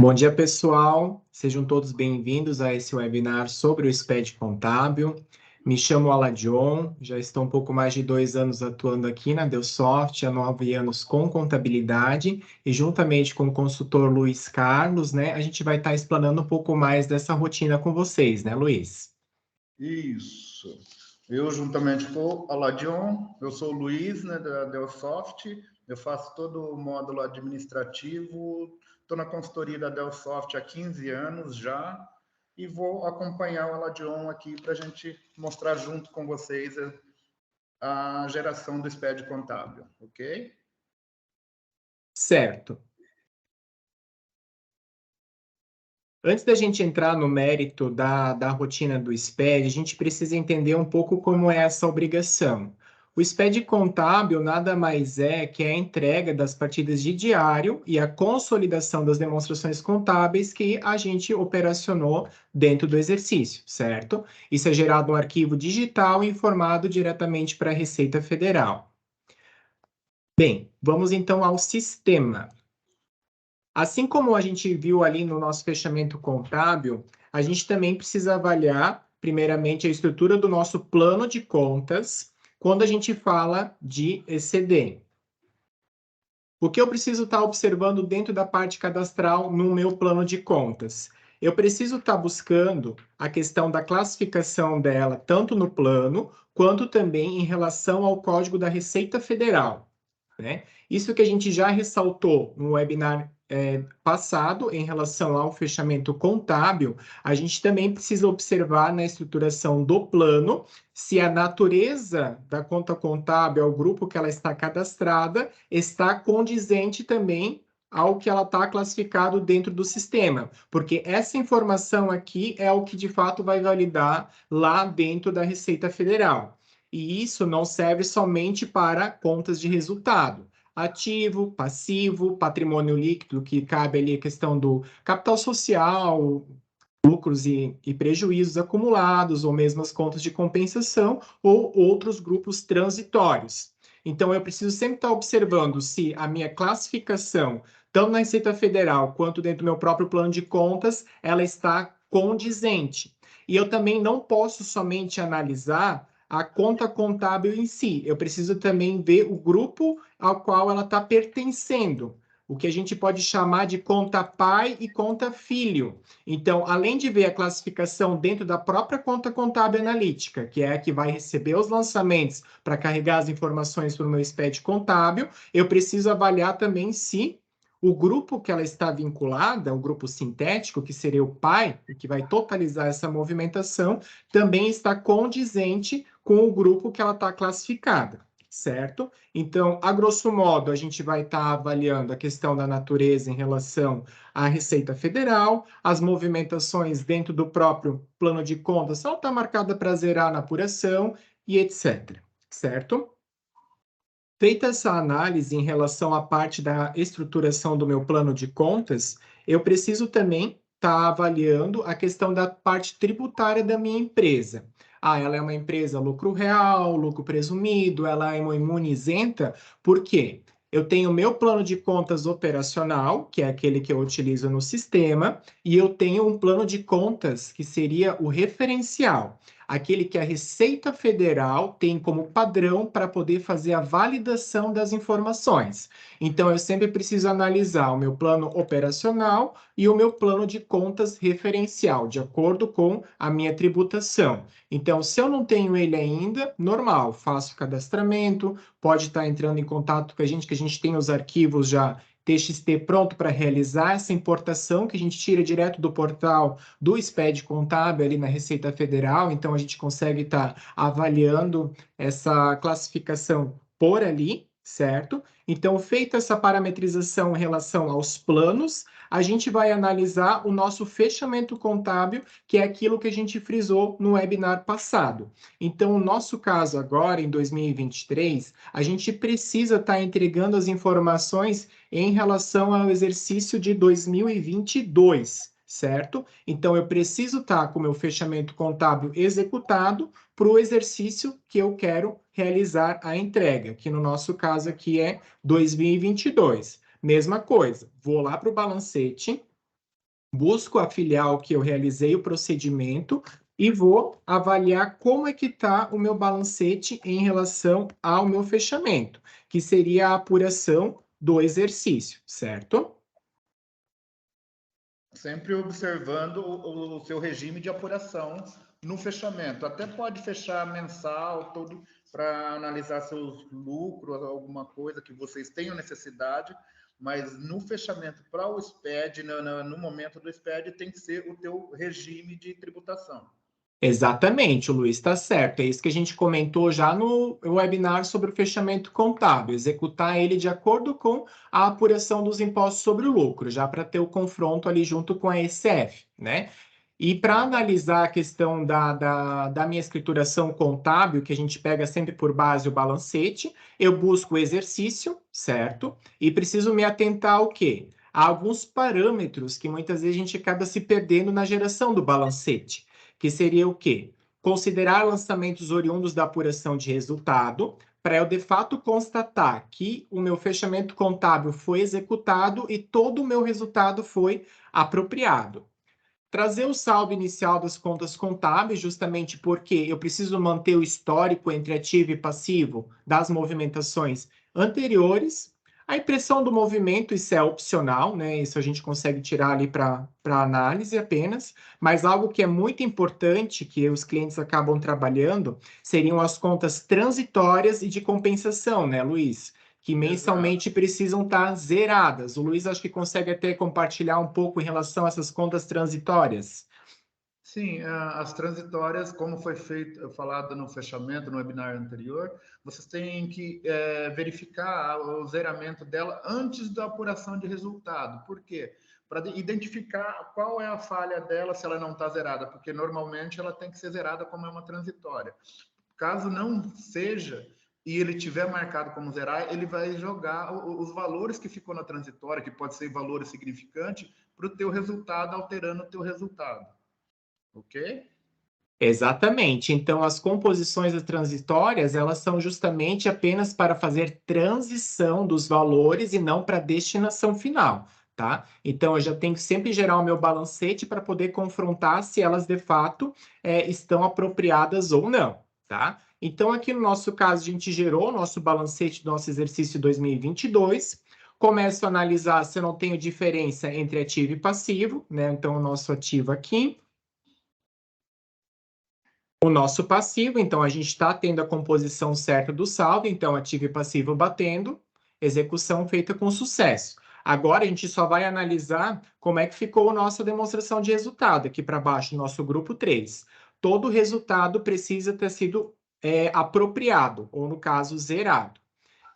Bom dia, pessoal. Sejam todos bem-vindos a esse webinar sobre o SPED Contábil. Me chamo Aladion, já estou um pouco mais de 2 anos atuando aqui na Delsoft, há 9 anos com contabilidade, e juntamente com o consultor Luiz Carlos, né, a gente vai estar explanando um pouco mais dessa rotina com vocês, né, Luiz? Isso. Eu, juntamente com o Aladion, eu sou o Luiz, né, da Delsoft, eu faço todo o módulo administrativo, estou na consultoria da Delsoft há 15 anos já, e vou acompanhar o Aladion aqui para a gente mostrar junto com vocês a geração do SPED contábil, ok? Certo. Antes da gente entrar no mérito da rotina do SPED, a gente precisa entender um pouco como é essa obrigação. O SPED contábil nada mais é que a entrega das partidas de diário e a consolidação das demonstrações contábeis que a gente operacionou dentro do exercício, certo? Isso é gerado um arquivo digital e informado diretamente para a Receita Federal. Bem, vamos então ao sistema. Assim como a gente viu ali no nosso fechamento contábil, a gente também precisa avaliar, primeiramente, a estrutura do nosso plano de contas quando a gente fala de ECD. O que eu preciso estar observando dentro da parte cadastral no meu plano de contas? Eu preciso estar buscando a questão da classificação dela, tanto no plano, quanto também em relação ao Código da Receita Federal, né? Isso que a gente já ressaltou no webinar passado em relação ao fechamento contábil, a gente também precisa observar na estruturação do plano se a natureza da conta contábil, ao grupo que ela está cadastrada, está condizente também ao que ela está classificado dentro do sistema, porque essa informação aqui é o que de fato vai validar lá dentro da Receita Federal. E isso não serve somente para contas de resultado. Ativo, passivo, patrimônio líquido, que cabe ali a questão do capital social, lucros e prejuízos acumulados, ou mesmo as contas de compensação, ou outros grupos transitórios. Então, eu preciso sempre estar observando se a minha classificação, tanto na Receita Federal quanto dentro do meu próprio plano de contas, ela está condizente. E eu também não posso somente analisar a conta contábil em si, eu preciso também ver o grupo ao qual ela está pertencendo, o que a gente pode chamar de conta pai e conta filho. Então, além de ver a classificação dentro da própria conta contábil analítica, que é a que vai receber os lançamentos para carregar as informações para o meu SPED contábil, eu preciso avaliar também se o grupo que ela está vinculada, o grupo sintético, que seria o pai, e que vai totalizar essa movimentação, também está condizente com o grupo que ela está classificada, certo? Então, a grosso modo, a gente vai estar avaliando a questão da natureza em relação à Receita Federal, as movimentações dentro do próprio plano de contas só está marcada para zerar na apuração e etc, certo? Feita essa análise em relação à parte da estruturação do meu plano de contas, eu preciso também estar avaliando a questão da parte tributária da minha empresa. Ah, ela é uma empresa lucro real, lucro presumido, ela é uma imune isenta, por quê? Eu tenho o meu plano de contas operacional, que é aquele que eu utilizo no sistema, e eu tenho um plano de contas que seria o referencial, aquele que a Receita Federal tem como padrão para poder fazer a validação das informações. Então, eu sempre preciso analisar o meu plano operacional e o meu plano de contas referencial, de acordo com a minha tributação. Então, se eu não tenho ele ainda, normal, faço o cadastramento, pode estar entrando em contato com a gente, que a gente tem os arquivos já TXT pronto para realizar essa importação, que a gente tira direto do portal do SPED contábil ali na Receita Federal, então a gente consegue estar avaliando essa classificação por ali, certo? Então, feita essa parametrização em relação aos planos, a gente vai analisar o nosso fechamento contábil, que é aquilo que a gente frisou no webinar passado. Então, no nosso caso agora, em 2023, a gente precisa estar entregando as informações em relação ao exercício de 2022, certo? Então, eu preciso estar com o meu fechamento contábil executado para o exercício que eu quero realizar a entrega, que no nosso caso aqui é 2022. Mesma coisa, vou lá para o balancete, busco a filial que eu realizei o procedimento e vou avaliar como é que está o meu balancete em relação ao meu fechamento, que seria a apuração do exercício, certo? Sempre observando o seu regime de apuração no fechamento. Até pode fechar mensal, todo para analisar seus lucros, alguma coisa que vocês tenham necessidade, mas no fechamento para o SPED, no momento do SPED, tem que ser o teu regime de tributação. Exatamente, o Luiz está certo. É isso que a gente comentou já no webinar sobre o fechamento contábil, executar ele de acordo com a apuração dos impostos sobre o lucro, já para ter o confronto ali junto com a ECF, né? E para analisar a questão da minha escrituração contábil, que a gente pega sempre por base o balancete, eu busco o exercício, certo? E preciso me atentar ao quê? A alguns parâmetros que muitas vezes a gente acaba se perdendo na geração do balancete, que seria o quê? Considerar lançamentos oriundos da apuração de resultado, para eu de fato constatar que o meu fechamento contábil foi executado e todo o meu resultado foi apropriado. Trazer o saldo inicial das contas contábeis, justamente porque eu preciso manter o histórico entre ativo e passivo das movimentações anteriores. A impressão do movimento, isso é opcional, né? Isso a gente consegue tirar ali para análise apenas. Mas algo que é muito importante, que os clientes acabam trabalhando, seriam as contas transitórias e de compensação, né, Luiz? Que mensalmente precisam estar zeradas. O Luiz acho que consegue até compartilhar um pouco em relação a essas contas transitórias. Sim, as transitórias, como foi feito, falado no fechamento, no webinar anterior, vocês têm que verificar o zeramento dela antes da apuração de resultado. Por quê? Para identificar qual é a falha dela se ela não está zerada, porque normalmente ela tem que ser zerada como é uma transitória. Caso não seja, e ele tiver marcado como zerar, ele vai jogar os valores que ficou na transitória, que pode ser valores significantes, para o teu resultado, alterando o teu resultado. Ok? Exatamente. Então, as composições transitórias, elas são justamente apenas para fazer transição dos valores e não para destinação final, tá? Então, eu já tenho que sempre gerar o meu balancete para poder confrontar se elas de fato estão apropriadas ou não, tá? Então, aqui no nosso caso, a gente gerou o nosso balancete do nosso exercício 2022. Começo a analisar se eu não tenho diferença entre ativo e passivo, né? Então, o nosso ativo aqui. O nosso passivo, então a gente está tendo a composição certa do saldo, então ativo e passivo batendo, execução feita com sucesso. Agora a gente só vai analisar como é que ficou a nossa demonstração de resultado, aqui para baixo, nosso grupo 3. Todo resultado precisa ter sido apropriado, ou no caso, zerado.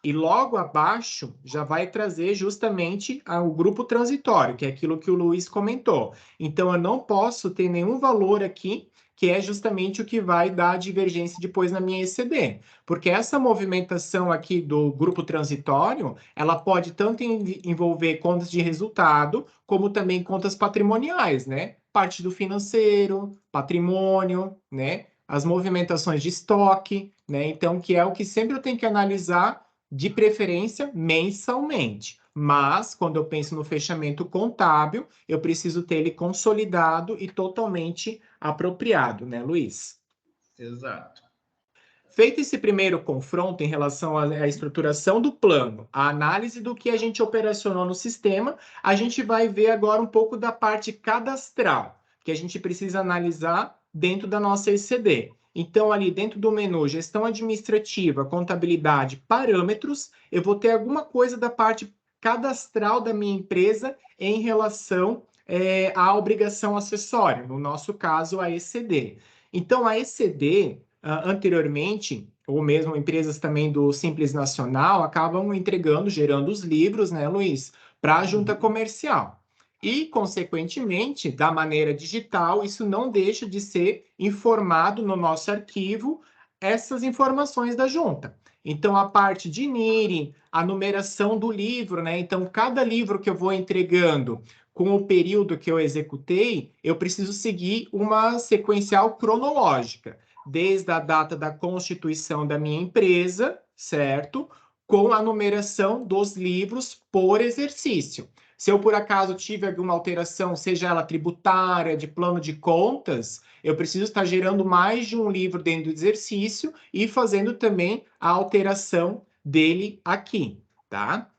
E logo abaixo já vai trazer justamente o grupo transitório, que é aquilo que o Luiz comentou. Então, eu não posso ter nenhum valor aqui que é justamente o que vai dar a divergência depois na minha ECD. Porque essa movimentação aqui do grupo transitório, ela pode tanto envolver contas de resultado, como também contas patrimoniais, né? Parte do financeiro, patrimônio, né? As movimentações de estoque, né? Então, que é o que sempre eu tenho que analisar de preferência mensalmente. Mas, quando eu penso no fechamento contábil, eu preciso ter ele consolidado e totalmente apropriado, né, Luiz? Exato. Feito esse primeiro confronto em relação à estruturação do plano, a análise do que a gente operacionou no sistema, a gente vai ver agora um pouco da parte cadastral, que a gente precisa analisar dentro da nossa ECD. Então, ali dentro do menu Gestão Administrativa, Contabilidade, Parâmetros, eu vou ter alguma coisa da parte cadastral da minha empresa em relação à obrigação acessória, no nosso caso, a ECD. Então, a ECD, anteriormente, ou mesmo empresas também do Simples Nacional, acabam entregando, gerando os livros, né, Luiz, para a junta comercial. E, consequentemente, da maneira digital, isso não deixa de ser informado no nosso arquivo essas informações da junta. Então, a parte de NIRI, a numeração do livro, né? Então, cada livro que eu vou entregando com o período que eu executei, eu preciso seguir uma sequencial cronológica, desde a data da constituição da minha empresa, certo? Com a numeração dos livros por exercício. Se eu, por acaso, tive alguma alteração, seja ela tributária, de plano de contas, eu preciso estar gerando mais de um livro dentro do exercício e fazendo também a alteração dele aqui, tá?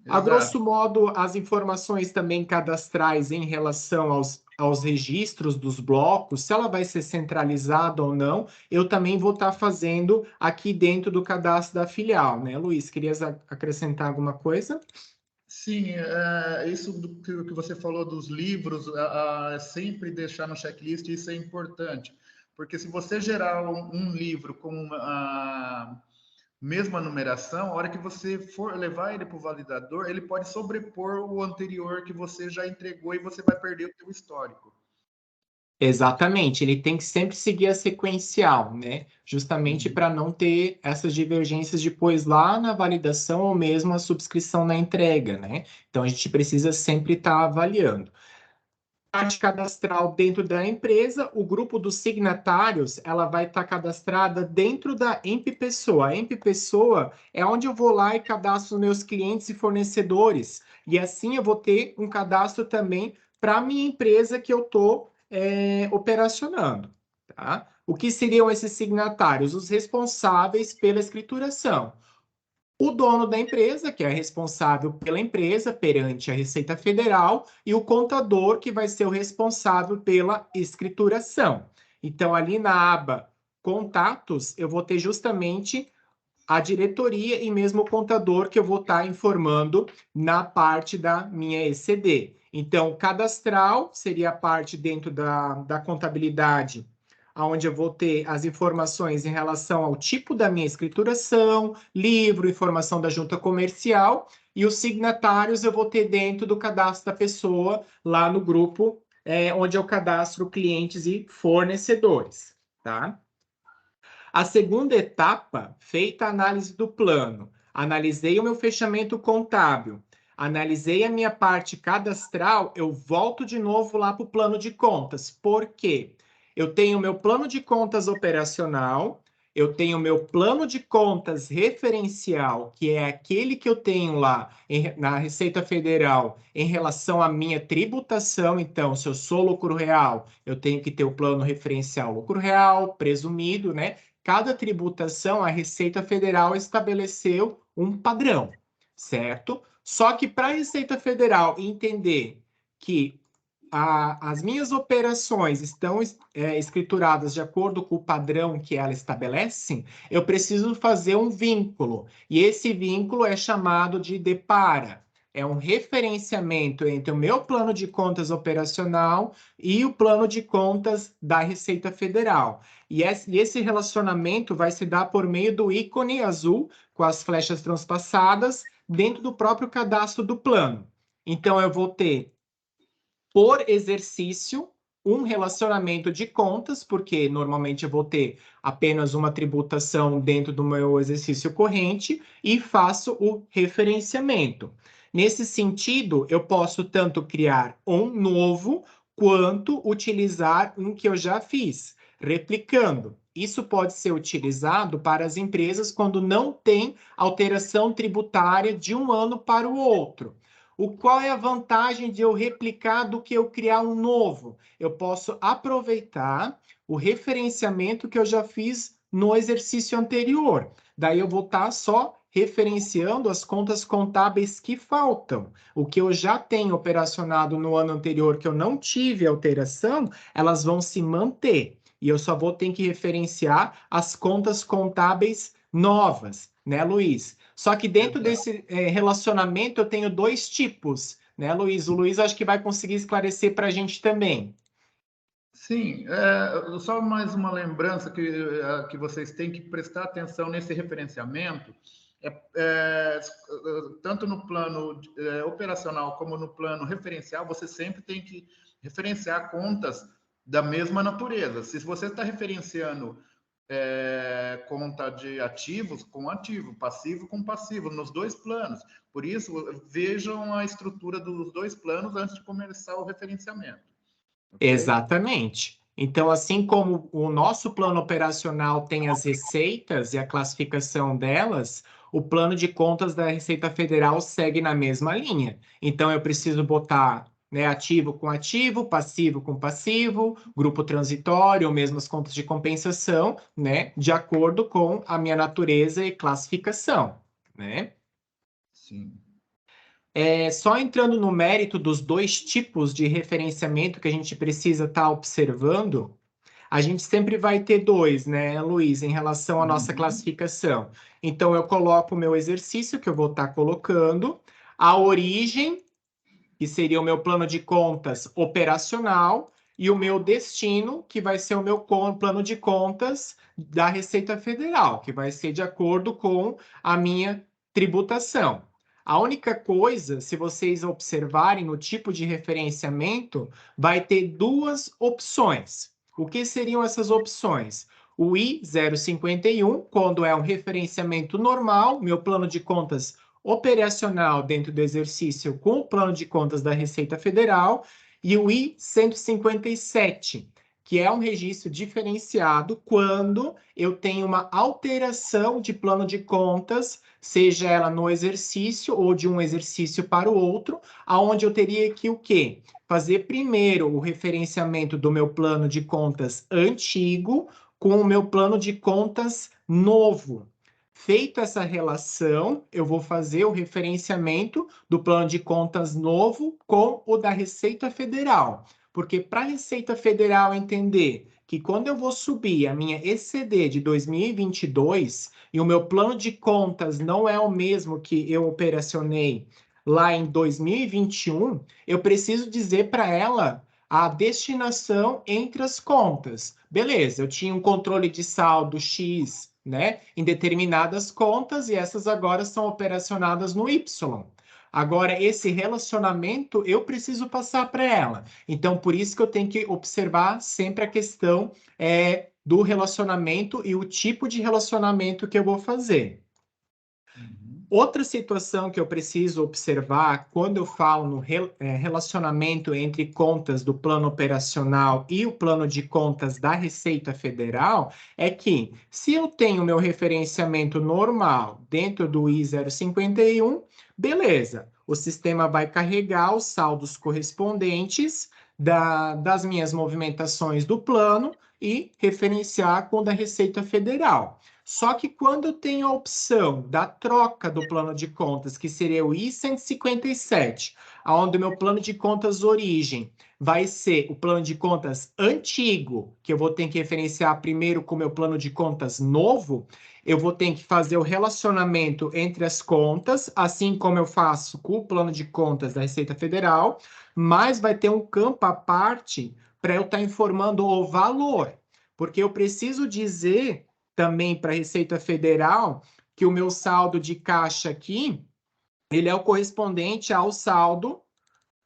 A Exato. grosso modo, as informações também cadastrais em relação aos registros dos blocos, se ela vai ser centralizada ou não, eu também vou estar fazendo aqui dentro do cadastro da filial, né, Luiz? Querias acrescentar alguma coisa? Sim, isso que você falou dos livros, sempre deixar no checklist, isso é importante. Porque se você gerar um livro com a mesma numeração, a hora que você for levar ele para o validador, ele pode sobrepor o anterior que você já entregou e você vai perder o seu histórico. Exatamente, ele tem que sempre seguir a sequencial, né? Justamente Uhum. para não ter essas divergências depois lá na validação ou mesmo a subscrição na entrega, né? Então a gente precisa sempre estar avaliando. Parte cadastral dentro da empresa, o grupo dos signatários, ela vai estar cadastrada dentro da EMP-Pessoa. A EMP-Pessoa é onde eu vou lá e cadastro meus clientes e fornecedores. E assim eu vou ter um cadastro também para a minha empresa que eu estou operacionando. Tá? O que seriam esses signatários? Os responsáveis pela escrituração. O dono da empresa, que é responsável pela empresa perante a Receita Federal, e o contador, que vai ser o responsável pela escrituração. Então, ali na aba Contatos, eu vou ter justamente a diretoria e mesmo o contador que eu vou estar informando na parte da minha ECD. Então, cadastral seria a parte dentro da contabilidade, onde eu vou ter as informações em relação ao tipo da minha escrituração, livro, informação da junta comercial, e os signatários eu vou ter dentro do cadastro da pessoa, lá no grupo, onde eu cadastro clientes e fornecedores, tá? A segunda etapa, feita a análise do plano, analisei o meu fechamento contábil, analisei a minha parte cadastral, eu volto de novo lá para o plano de contas. Por quê? Eu tenho o meu plano de contas operacional, eu tenho o meu plano de contas referencial, que é aquele que eu tenho lá na Receita Federal em relação à minha tributação. Então, se eu sou lucro real, eu tenho que ter o plano referencial lucro real, presumido, né? Cada tributação, a Receita Federal estabeleceu um padrão, certo? Só que para a Receita Federal entender que as minhas operações estão escrituradas de acordo com o padrão que ela estabelece, eu preciso fazer um vínculo. E esse vínculo é chamado de depara. É um referenciamento entre o meu plano de contas operacional e o plano de contas da Receita Federal. E esse relacionamento vai se dar por meio do ícone azul com as flechas transpassadas dentro do próprio cadastro do plano. Então, eu vou ter por exercício um relacionamento de contas, porque normalmente eu vou ter apenas uma tributação dentro do meu exercício corrente e faço o referenciamento. Nesse sentido, eu posso tanto criar um novo quanto utilizar um que eu já fiz, replicando. Isso pode ser utilizado para as empresas quando não tem alteração tributária de um ano para o outro. Qual é a vantagem de eu replicar do que eu criar um novo? Eu posso aproveitar o referenciamento que eu já fiz no exercício anterior. Daí eu vou estar só referenciando as contas contábeis que faltam. O que eu já tenho operacionado no ano anterior, que eu não tive alteração, elas vão se manter. E eu só vou ter que referenciar as contas contábeis novas, né, Luiz? Só que dentro Exato. desse relacionamento eu tenho dois tipos, né, Luiz? O Luiz acho que vai conseguir esclarecer para a gente também. Sim, só mais uma lembrança que vocês têm que prestar atenção nesse referenciamento, tanto no plano operacional como no plano referencial, você sempre tem que referenciar contas da mesma natureza. Se você está referenciando conta de ativos com ativo, passivo com passivo, nos dois planos. Por isso, vejam a estrutura dos dois planos antes de começar o referenciamento. Ok? Exatamente. Então, assim como o nosso plano operacional tem as receitas e a classificação delas, o plano de contas da Receita Federal segue na mesma linha. Então, eu preciso botar, né, ativo com ativo, passivo com passivo, grupo transitório, ou mesmo as contas de compensação, né, de acordo com a minha natureza e classificação, né? Sim. Só entrando no mérito dos dois tipos de referenciamento que a gente precisa estar observando, a gente sempre vai ter dois, né, Luiz, em relação à nossa classificação. Então, eu coloco o meu exercício, que eu vou estar colocando, a origem, que seria o meu plano de contas operacional, e o meu destino, que vai ser o meu plano de contas da Receita Federal, que vai ser de acordo com a minha tributação. A única coisa, se vocês observarem no tipo de referenciamento, vai ter duas opções. O que seriam essas opções? O I-051, quando é um referenciamento normal, meu plano de contas operacional dentro do exercício com o plano de contas da Receita Federal, e o I-157, que é um registro diferenciado quando eu tenho uma alteração de plano de contas, seja ela no exercício ou de um exercício para o outro, aonde eu teria que o quê? Fazer primeiro o referenciamento do meu plano de contas antigo com o meu plano de contas novo. Feita essa relação, eu vou fazer o referenciamento do plano de contas novo com o da Receita Federal. Porque para a Receita Federal entender que quando eu vou subir a minha ECD de 2022 e o meu plano de contas não é o mesmo que eu operacionei lá em 2021, eu preciso dizer para ela a destinação entre as contas. Beleza, eu tinha um controle de saldo X, né, em determinadas contas e essas agora são operacionadas no Y. Agora, esse relacionamento eu preciso passar para ela. Então, por isso que eu tenho que observar sempre a questão do relacionamento e o tipo de relacionamento que eu vou fazer. Outra situação que eu preciso observar quando eu falo no relacionamento entre contas do plano operacional e o plano de contas da Receita Federal é que, se eu tenho meu referenciamento normal dentro do I-051, beleza, o sistema vai carregar os saldos correspondentes das minhas movimentações do plano e referenciar com o da Receita Federal. Só que quando eu tenho a opção da troca do plano de contas, que seria o I-157, onde o meu plano de contas origem vai ser o plano de contas antigo, que eu vou ter que referenciar primeiro com o meu plano de contas novo, eu vou ter que fazer o relacionamento entre as contas, assim como eu faço com o plano de contas da Receita Federal, mas vai ter um campo à parte para eu estar informando o valor, porque eu preciso dizer também para a Receita Federal que o meu saldo de caixa aqui, ele é o correspondente ao saldo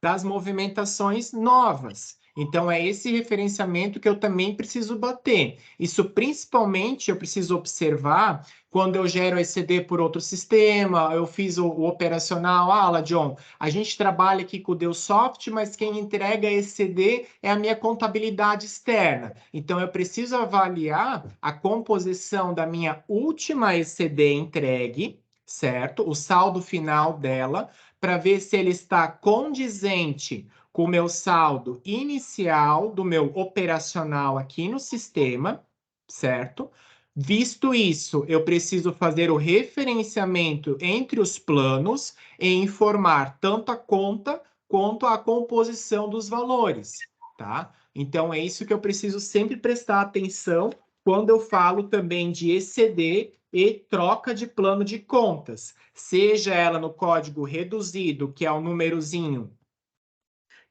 das movimentações novas. Então, é esse referenciamento que eu também preciso bater. Isso, principalmente, eu preciso observar quando eu gero ECD por outro sistema, eu fiz o operacional. Ah, Ladion, a gente trabalha aqui com o Deusoft, mas quem entrega ECD é a minha contabilidade externa. Então, eu preciso avaliar a composição da minha última ECD entregue, certo? O saldo final dela, para ver se ele está condizente com o meu saldo inicial do meu operacional aqui no sistema, certo? Visto isso, eu preciso fazer o referenciamento entre os planos e informar tanto a conta quanto a composição dos valores, tá? Então, é isso que eu preciso sempre prestar atenção quando eu falo também de ECD e troca de plano de contas, seja ela no código reduzido, que é o númerozinho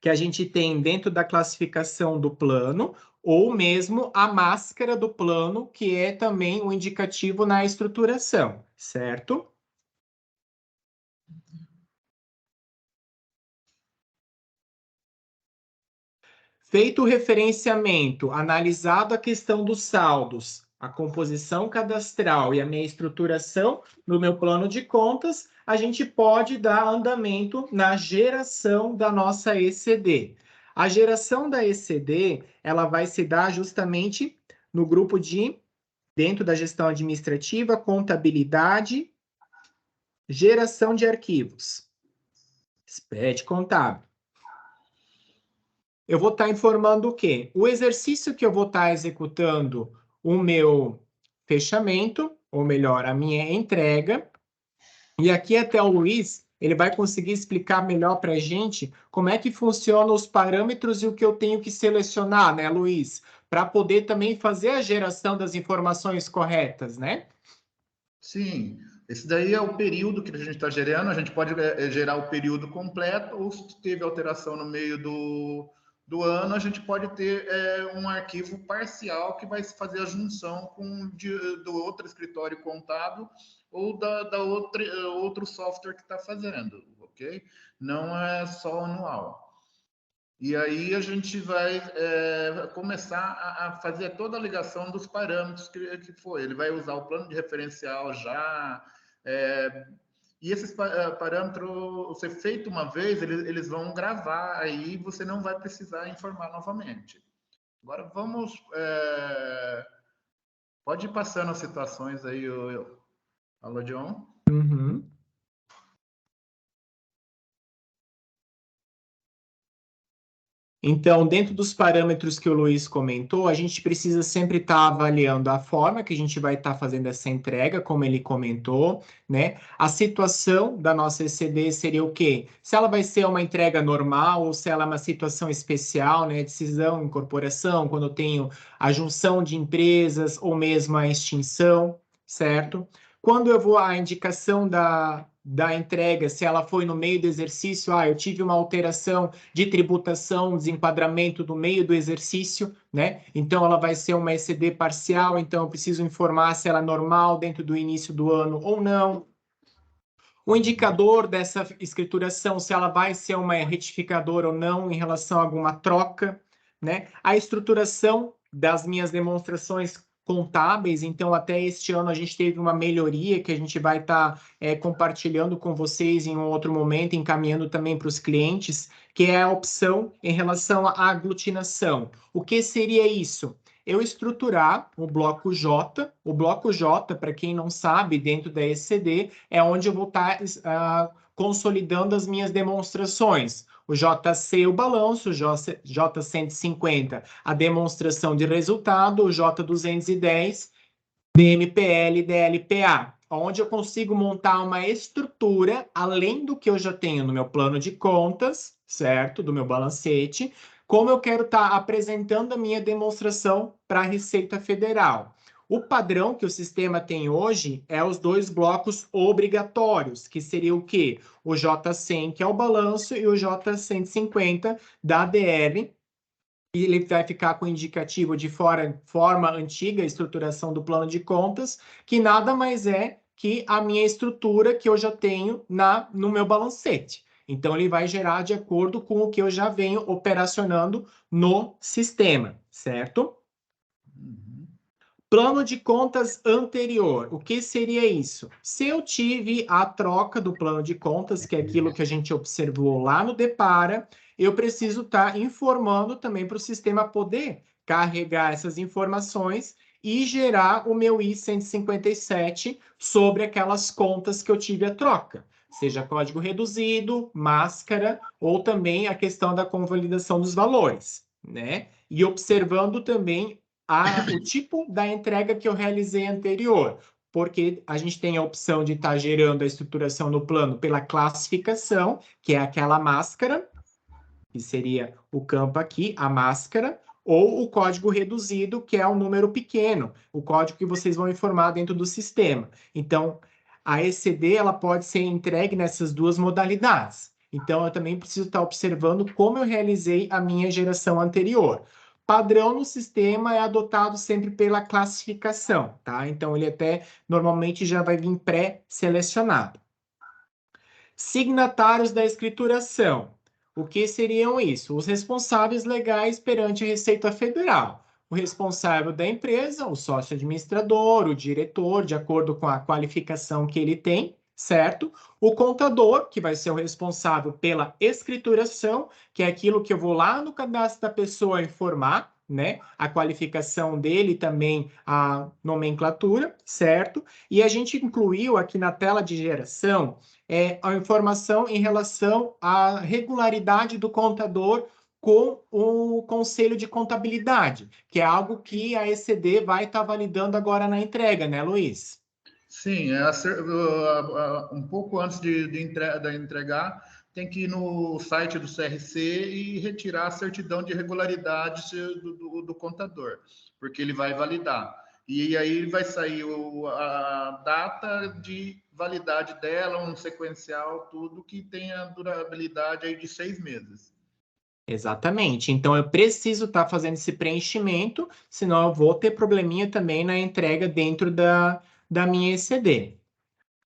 que a gente tem dentro da classificação do plano, ou mesmo a máscara do plano, que é também um indicativo na estruturação, certo? Feito o referenciamento, analisado a questão dos saldos, a composição cadastral e a minha estruturação no meu plano de contas, a gente pode dar andamento na geração da nossa ECD. A geração da ECD, ela vai se dar justamente no grupo de, dentro da gestão administrativa, contabilidade Geração de arquivos. SPED contábil. Eu vou estar informando o quê? O exercício que eu vou estar executando o meu fechamento, ou melhor, a minha entrega. E aqui até o Luiz, ele vai conseguir explicar melhor para a gente como é que funcionam os parâmetros e o que eu tenho que selecionar, né, Luiz? Para poder também fazer a geração das informações corretas, né? Sim, esse daí é o período que a gente está gerando. A gente pode gerar o período completo, ou se teve alteração no meio do ano, a gente pode ter um arquivo parcial que vai fazer a junção do outro escritório contábil ou da outro software que está fazendo, ok? Não é só anual. E aí a gente vai começar a fazer toda a ligação dos parâmetros que foi. Ele vai usar o plano de referencial já. E esses parâmetros, ser feito uma vez, eles vão gravar, aí você não vai precisar informar novamente. Agora vamos... pode ir passando as situações aí, Alô, John? Uhum. Então, dentro dos parâmetros que o Luiz comentou, a gente precisa sempre estar avaliando a forma que a gente vai estar fazendo essa entrega, como ele comentou, né? A situação da nossa ECD seria o quê? Se ela vai ser uma entrega normal ou se ela é uma situação especial, né? Decisão, incorporação, quando eu tenho a junção de empresas ou mesmo a extinção, certo? Quando eu vou à indicação da entrega, se ela foi no meio do exercício, eu tive uma alteração de tributação, desenquadramento do meio do exercício, né? Então ela vai ser uma ECD parcial, então eu preciso informar se ela é normal dentro do início do ano ou não. O indicador dessa escrituração, se ela vai ser uma retificadora ou não em relação a alguma troca, né? A estruturação das minhas demonstrações contábeis, então até este ano a gente teve uma melhoria que a gente vai estar compartilhando com vocês em um outro momento, encaminhando também para os clientes, que é a opção em relação à aglutinação. O que seria isso? Eu estruturar o bloco J. O bloco J, para quem não sabe, dentro da ECD, é onde eu vou estar consolidando as minhas demonstrações. O JC, o balanço, o J150, a demonstração de resultado, o J210, DMPL, DLPA, onde eu consigo montar uma estrutura além do que eu já tenho no meu plano de contas, certo? Do meu balancete, como eu quero estar apresentando a minha demonstração para a Receita Federal. O padrão que o sistema tem hoje é os dois blocos obrigatórios, que seria o quê? O J100, que é o balanço, e o J150 da ADR, e ele vai ficar com o indicativo de forma antiga, estruturação do plano de contas, que nada mais é que a minha estrutura que eu já tenho no meu balancete. Então, ele vai gerar de acordo com o que eu já venho operacionando no sistema, certo? Plano de contas anterior. O que seria isso? Se eu tive a troca do plano de contas, que é aquilo que a gente observou lá no Depara, eu preciso estar informando também para o sistema poder carregar essas informações e gerar o meu I-157 sobre aquelas contas que eu tive a troca, seja código reduzido, máscara ou também a questão da convalidação dos valores, né? E observando também o tipo da entrega que eu realizei anterior, porque a gente tem a opção de estar gerando a estruturação do plano pela classificação, que é aquela máscara, que seria o campo aqui, a máscara, ou o código reduzido, que é o número pequeno, o código que vocês vão informar dentro do sistema. Então, a ECD ela pode ser entregue nessas duas modalidades. Então, eu também preciso estar observando como eu realizei a minha geração anterior. Padrão no sistema é adotado sempre pela classificação, tá? Então, ele até normalmente já vai vir pré-selecionado. Signatários da escrituração. O que seriam isso? Os responsáveis legais perante a Receita Federal. O responsável da empresa, o sócio administrador, o diretor, de acordo com a qualificação que ele tem, certo? O contador, que vai ser o responsável pela escrituração, que é aquilo que eu vou lá no cadastro da pessoa informar, né? A qualificação dele também a nomenclatura, certo? E a gente incluiu aqui na tela de geração a informação em relação à regularidade do contador com o Conselho de Contabilidade, que é algo que a ECD vai estar validando agora na entrega, né, Luiz? Sim, um pouco antes de entregar, tem que ir no site do CRC e retirar a certidão de regularidade do contador, porque ele vai validar. E aí vai sair a data de validade dela, um sequencial, tudo que tenha durabilidade aí de 6 meses. Exatamente. Então, eu preciso estar fazendo esse preenchimento, senão eu vou ter probleminha também na entrega dentro da minha ECD.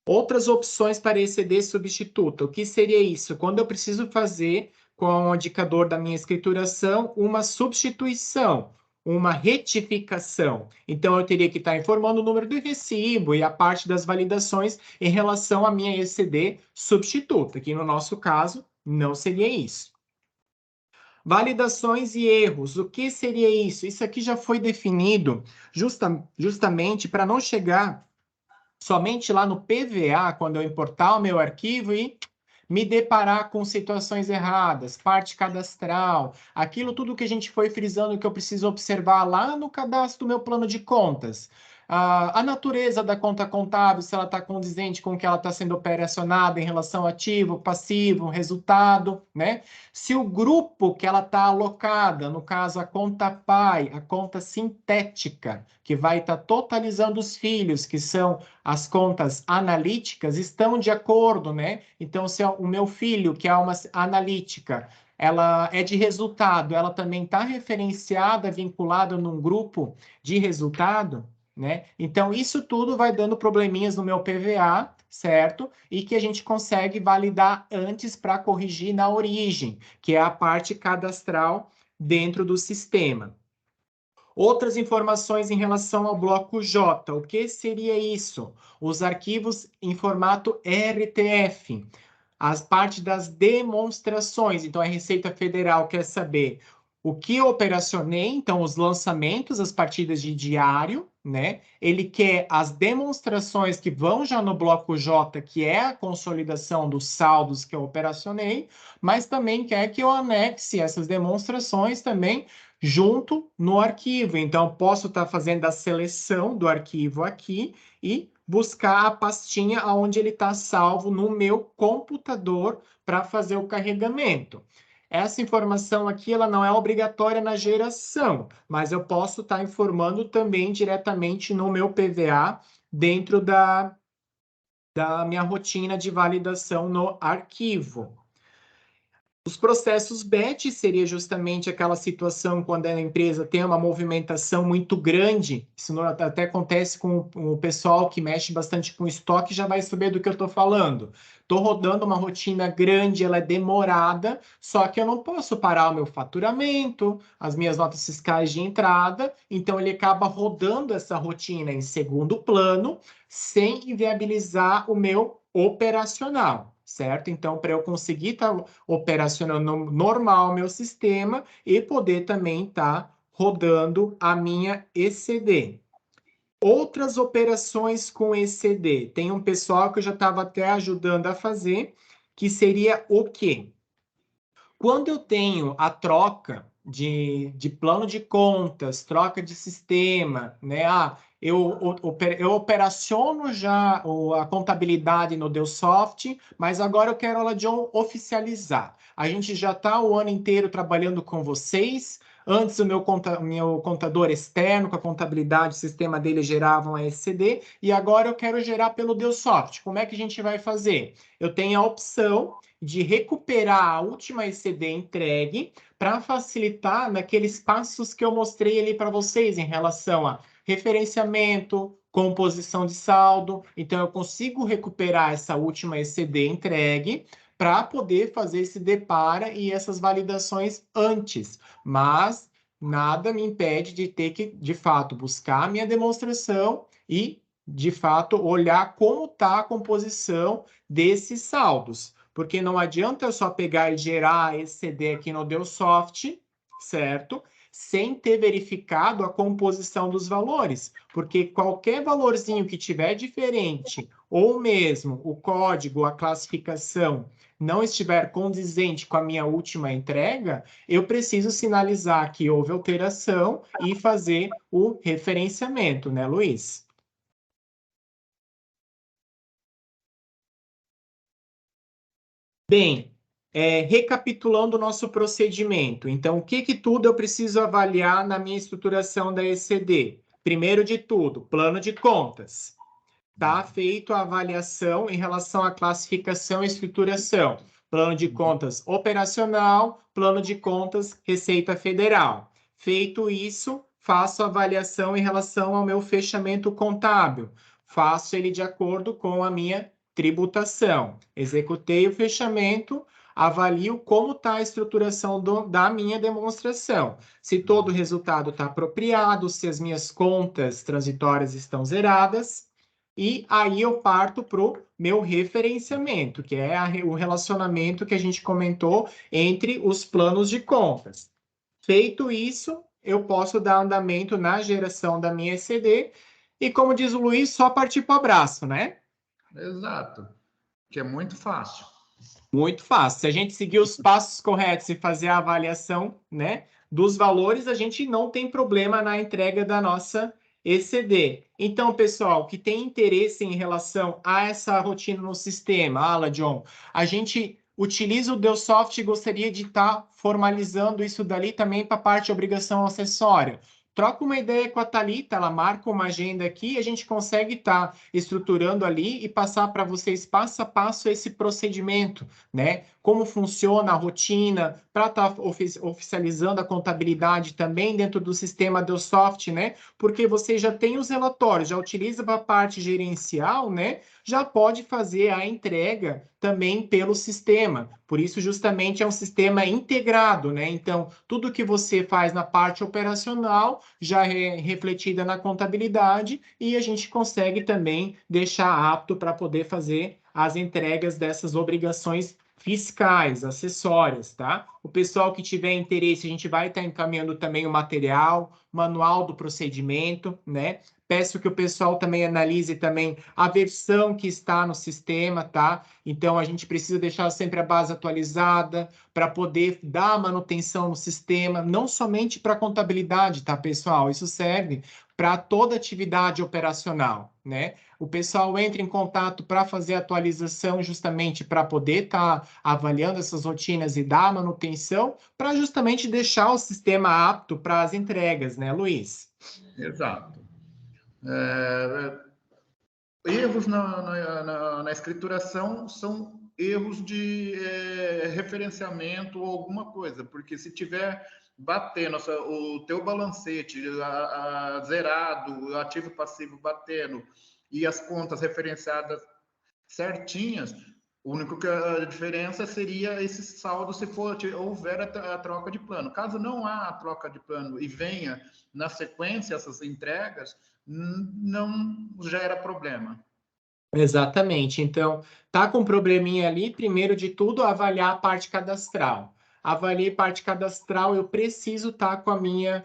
Outras opções para ECD substituta. O que seria isso? Quando eu preciso fazer com o indicador da minha escrituração uma substituição, uma retificação. Então, eu teria que estar informando o número do recibo e a parte das validações em relação à minha ECD substituta, que no nosso caso não seria isso. Validações e erros. O que seria isso? Isso aqui já foi definido justamente para não chegar somente lá no PVA, quando eu importar o meu arquivo e me deparar com situações erradas, parte cadastral, aquilo tudo que a gente foi frisando que eu preciso observar lá no cadastro do meu plano de contas. A natureza da conta contábil, se ela está condizente com o que ela está sendo operacionada em relação ao ativo, passivo, resultado, né? Se o grupo que ela está alocada, no caso a conta pai, a conta sintética, que vai estar totalizando os filhos, que são as contas analíticas, estão de acordo, né? Então, se o meu filho, que é uma analítica, ela é de resultado, ela também está referenciada, vinculada num grupo de resultado, né? Então, isso tudo vai dando probleminhas no meu PVA, certo? E que a gente consegue validar antes para corrigir na origem, que é a parte cadastral dentro do sistema. Outras informações em relação ao bloco J. O que seria isso? Os arquivos em formato RTF, as partes das demonstrações. Então, a Receita Federal quer saber o que eu operacionei, então, os lançamentos, as partidas de diário, né? Ele quer as demonstrações que vão já no bloco J, que é a consolidação dos saldos que eu operacionei, mas também quer que eu anexe essas demonstrações também junto no arquivo. Então, posso estar fazendo a seleção do arquivo aqui e buscar a pastinha onde ele está salvo no meu computador para fazer o carregamento. Essa informação aqui ela não é obrigatória na geração, mas eu posso estar informando também diretamente no meu PVA dentro da minha rotina de validação no arquivo. Os processos batch seria justamente aquela situação quando a empresa tem uma movimentação muito grande. Isso até acontece com o pessoal que mexe bastante com estoque, já vai saber do que eu estou falando. Estou rodando uma rotina grande, ela é demorada, só que eu não posso parar o meu faturamento, as minhas notas fiscais de entrada, então ele acaba rodando essa rotina em segundo plano, sem inviabilizar o meu operacional, certo? Então, para eu conseguir estar operacionando normal meu sistema e poder também estar rodando a minha ECD. Outras operações com ECD. Tem um pessoal que eu já estava até ajudando a fazer, que seria o quê? Quando eu tenho a troca de plano de contas, troca de sistema, né? Eu operaciono já a contabilidade no Deusoft, mas agora eu quero ela de oficializar. A gente já está o ano inteiro trabalhando com vocês. Antes, o meu contador externo, com a contabilidade, o sistema dele gerava um SCD, e agora eu quero gerar pelo Deusoft. Como é que a gente vai fazer? Eu tenho a opção de recuperar a última ECD entregue para facilitar naqueles passos que eu mostrei ali para vocês em relação a referenciamento, composição de saldo. Então, eu consigo recuperar essa última ECD entregue para poder fazer esse depara e essas validações antes. Mas nada me impede de ter que, de fato, buscar a minha demonstração e, de fato, olhar como está a composição desses saldos. Porque não adianta eu só pegar e gerar esse CD aqui no Deusoft, certo? sem ter verificado a composição dos valores, porque qualquer valorzinho que tiver diferente, ou mesmo o código, a classificação, não estiver condizente com a minha última entrega, eu preciso sinalizar que houve alteração e fazer o referenciamento, né, Luiz? Bem, recapitulando o nosso procedimento, então, o que tudo eu preciso avaliar na minha estruturação da ECD? Primeiro de tudo, plano de contas. Está feito a avaliação em relação à classificação e escrituração. Plano de contas operacional, plano de contas Receita Federal. Feito isso, faço a avaliação em relação ao meu fechamento contábil. Faço ele de acordo com a minha tributação. Executei o fechamento, avalio como está a estruturação da minha demonstração. Se todo o resultado está apropriado, se as minhas contas transitórias estão zeradas. E aí eu parto para o meu referenciamento, que é o relacionamento que a gente comentou entre os planos de contas. Feito isso, eu posso dar andamento na geração da minha ECD e, como diz o Luiz, só partir para o abraço, né? Exato, que é muito fácil. Muito fácil. Se a gente seguir os passos corretos e fazer a avaliação, né, dos valores, a gente não tem problema na entrega da nossa ECD. Então, pessoal, que tem interesse em relação a essa rotina no sistema, John, a gente utiliza o Deusoft e gostaria de estar formalizando isso dali também para a parte de obrigação acessória. Troca uma ideia com a Thalita, ela marca uma agenda aqui e a gente consegue estar estruturando ali e passar para vocês passo a passo esse procedimento, né? Como funciona a rotina, para estar oficializando a contabilidade também dentro do sistema Deusoft, né? Porque você já tem os relatórios, já utiliza para a parte gerencial, né? Já pode fazer a entrega também pelo sistema. Por isso, justamente, é um sistema integrado, né? Então, tudo que você faz na parte operacional já é refletida na contabilidade e a gente consegue também deixar apto para poder fazer as entregas dessas obrigações fiscais, acessórias, tá? O pessoal que tiver interesse, a gente vai estar encaminhando também o material, manual do procedimento, né? Peço que o pessoal também analise também a versão que está no sistema, tá? Então, a gente precisa deixar sempre a base atualizada para poder dar manutenção no sistema, não somente para contabilidade, tá, pessoal? Isso serve para toda atividade operacional, né? O pessoal entra em contato para fazer atualização justamente para poder estar avaliando essas rotinas e dar manutenção, para justamente deixar o sistema apto para as entregas, né, Luiz? Exato. Erros na escrituração são erros de referenciamento ou alguma coisa, porque se tiver batendo o teu balancete zerado, o ativo e passivo batendo e as contas referenciadas certinhas, o único que a diferença seria esse saldo se houver a troca de plano. Caso não há a troca de plano e venha na sequência essas entregas, não gera problema. Exatamente. Então, tá com um probleminha ali, primeiro de tudo, avaliar a parte cadastral. Avaliei parte cadastral, eu preciso estar com a minha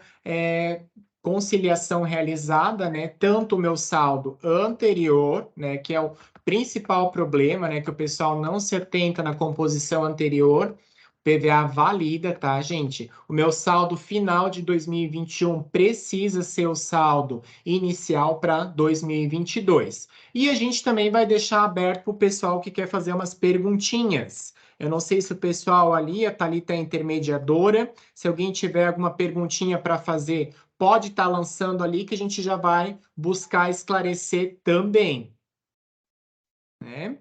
conciliação realizada, né? Tanto o meu saldo anterior, né? Que é o principal problema, né? Que o pessoal não se atenta na composição anterior. PVA valida, tá, gente? O meu saldo final de 2021 precisa ser o saldo inicial para 2022. E a gente também vai deixar aberto para o pessoal que quer fazer umas perguntinhas. Eu não sei se o pessoal ali, a Thalita é intermediadora, se alguém tiver alguma perguntinha para fazer, pode estar lançando ali que a gente já vai buscar esclarecer também. Né?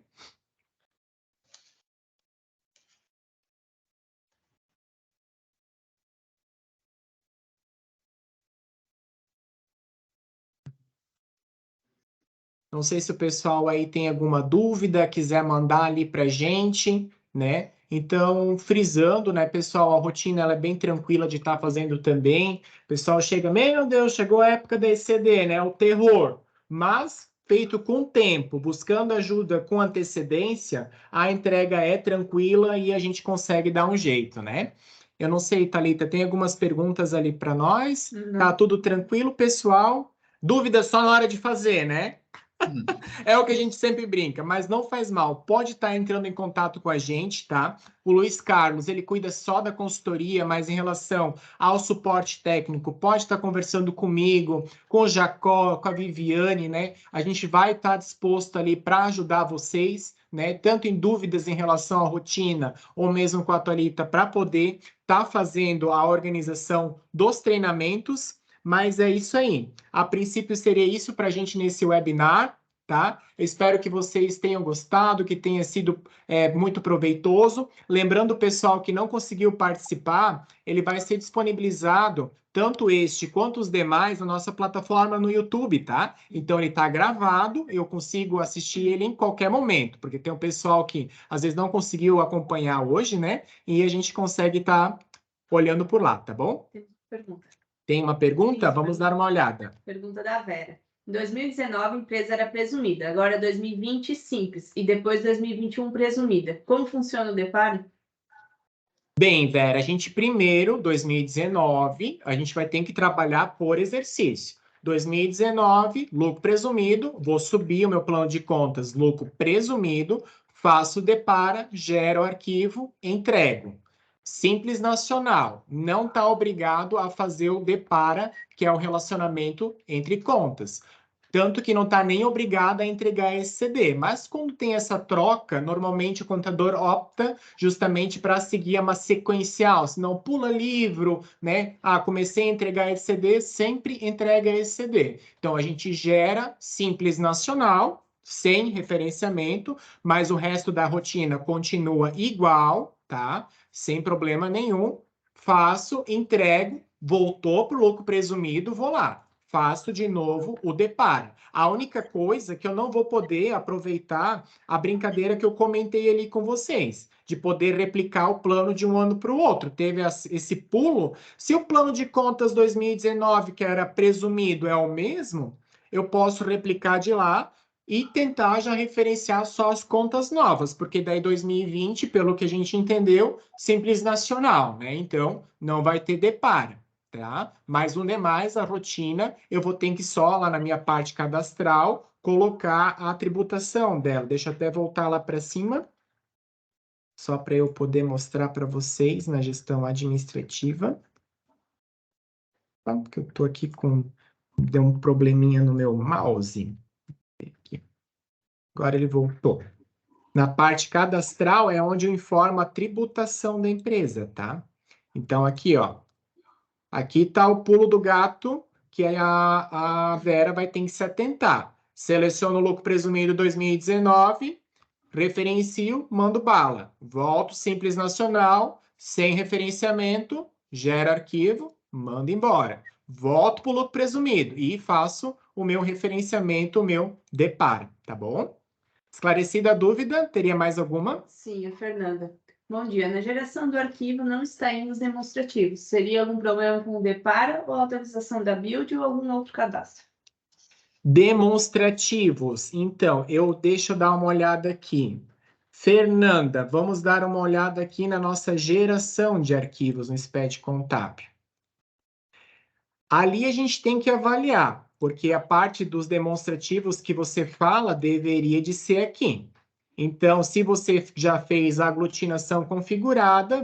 Não sei se o pessoal aí tem alguma dúvida, quiser mandar ali para a gente, né? Então, frisando, né, pessoal, a rotina ela é bem tranquila de estar fazendo também. O pessoal chega, meu Deus, chegou a época da ECD, né? O terror. Mas, feito com tempo, buscando ajuda com antecedência, a entrega é tranquila e a gente consegue dar um jeito, né? Eu não sei, Thalita, tem algumas perguntas ali para nós? Não. Tá tudo tranquilo, pessoal? Dúvida só na hora de fazer, né? É o que a gente sempre brinca, mas não faz mal. Pode estar entrando em contato com a gente, tá? O Luiz Carlos, ele cuida só da consultoria, mas em relação ao suporte técnico, pode estar conversando comigo, com o Jacó, com a Viviane, né? A gente vai estar disposto ali para ajudar vocês, né? Tanto em dúvidas em relação à rotina, ou mesmo com a Thalita, para poder estar fazendo a organização dos treinamentos. Mas é isso aí. A princípio seria isso para a gente nesse webinar, tá? Eu espero que vocês tenham gostado, que tenha sido muito proveitoso. Lembrando o pessoal que não conseguiu participar, ele vai ser disponibilizado, tanto este quanto os demais, na nossa plataforma no YouTube, tá? Então ele está gravado, eu consigo assistir ele em qualquer momento, porque tem um pessoal que às vezes não conseguiu acompanhar hoje, né? E a gente consegue estar olhando por lá, tá bom? Pergunta. Tem uma pergunta? Sim, Vamos dar uma olhada. Pergunta da Vera. Em 2019, a empresa era presumida. Agora, 2020, simples. E depois, 2021, presumida. Como funciona o deparo? Bem, Vera, a gente primeiro, 2019, a gente vai ter que trabalhar por exercício. 2019, lucro presumido, vou subir o meu plano de contas, lucro presumido, faço o depara, gero o arquivo, entrego. Simples Nacional, não está obrigado a fazer o depara, que é o relacionamento entre contas. Tanto que não está nem obrigado a entregar esse CD. Mas quando tem essa troca, normalmente o contador opta justamente para seguir uma sequencial, senão pula livro, né? Ah, comecei a entregar esse CD, sempre entrega esse CD. Então a gente gera Simples Nacional, sem referenciamento, mas o resto da rotina continua igual, tá? Sem problema nenhum. Faço, entrego, voltou para o lucro presumido, vou lá. Faço de novo o deparo. A única coisa que eu não vou poder aproveitar a brincadeira que eu comentei ali com vocês, de poder replicar o plano de um ano para o outro. Teve esse pulo. Se o plano de contas 2019, que era presumido, é o mesmo, eu posso replicar de lá e tentar já referenciar só as contas novas, porque daí 2020, pelo que a gente entendeu, Simples Nacional, né? Então, não vai ter deparo. Tá? Mas o demais, a rotina, eu vou ter que só lá na minha parte cadastral colocar a tributação dela. Deixa eu até voltar lá para cima, só para eu poder mostrar para vocês na gestão administrativa. Tá? Porque eu estou aqui com... Deu um probleminha no meu mouse. Aqui. Agora ele voltou. Na parte cadastral é onde eu informo a tributação da empresa, tá? Então aqui, ó. Aqui está o pulo do gato, que a Vera vai ter que se atentar. Seleciono o lucro presumido 2019, referencio, mando bala. Volto Simples Nacional, sem referenciamento, gero arquivo, mando embora. Volto para o lucro presumido e faço o meu referenciamento, o meu deparo, tá bom? Esclarecida a dúvida, teria mais alguma? Sim, a Fernanda. Bom dia. Na geração do arquivo não está indo os demonstrativos. Seria algum problema com o depara ou a atualização da build ou algum outro cadastro? Demonstrativos. Então, deixa eu dar uma olhada aqui. Fernanda, vamos dar uma olhada aqui na nossa geração de arquivos no SPED Contábil. Ali a gente tem que avaliar, porque a parte dos demonstrativos que você fala deveria de ser aqui. Então, se você já fez a aglutinação configurada,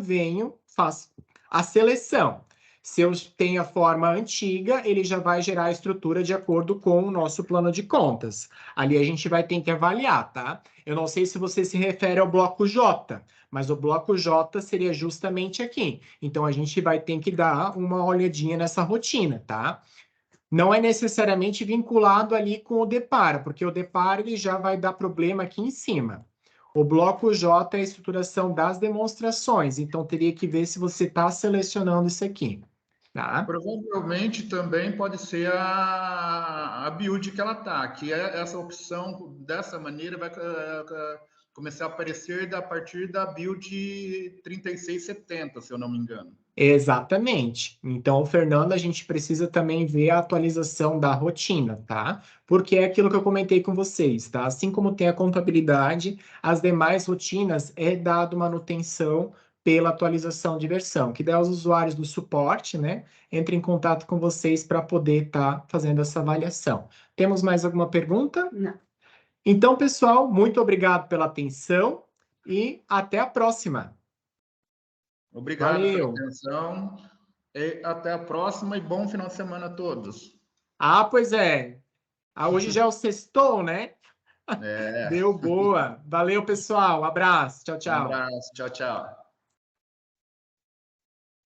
faço a seleção. Se eu tenho a forma antiga, ele já vai gerar a estrutura de acordo com o nosso plano de contas. Ali a gente vai ter que avaliar, tá? Eu não sei se você se refere ao bloco J, mas o bloco J seria justamente aqui. Então a gente vai ter que dar uma olhadinha nessa rotina, tá? Não é necessariamente vinculado ali com o deparo, porque o deparo ele já vai dar problema aqui em cima. O bloco J é a estruturação das demonstrações, então teria que ver se você está selecionando isso aqui. Tá? Provavelmente também pode ser a build que ela está, que essa opção dessa maneira vai começar a aparecer a partir da build 3670, se eu não me engano. Exatamente. Então, Fernando, a gente precisa também ver a atualização da rotina, tá? Porque é aquilo que eu comentei com vocês, tá? Assim como tem a contabilidade, as demais rotinas é dado manutenção pela atualização de versão, que daí os usuários do suporte, né, entrem em contato com vocês para poder estar fazendo essa avaliação. Temos mais alguma pergunta? Não. Então, pessoal, muito obrigado pela atenção e até a próxima. Obrigado Valeu. pela atenção. E até a próxima e bom final de semana a todos. Ah, pois é. Hoje já é o sextou, né? É. Deu boa. Valeu, pessoal. Abraço. Tchau, Um tchau. abraço. Tchau, tchau.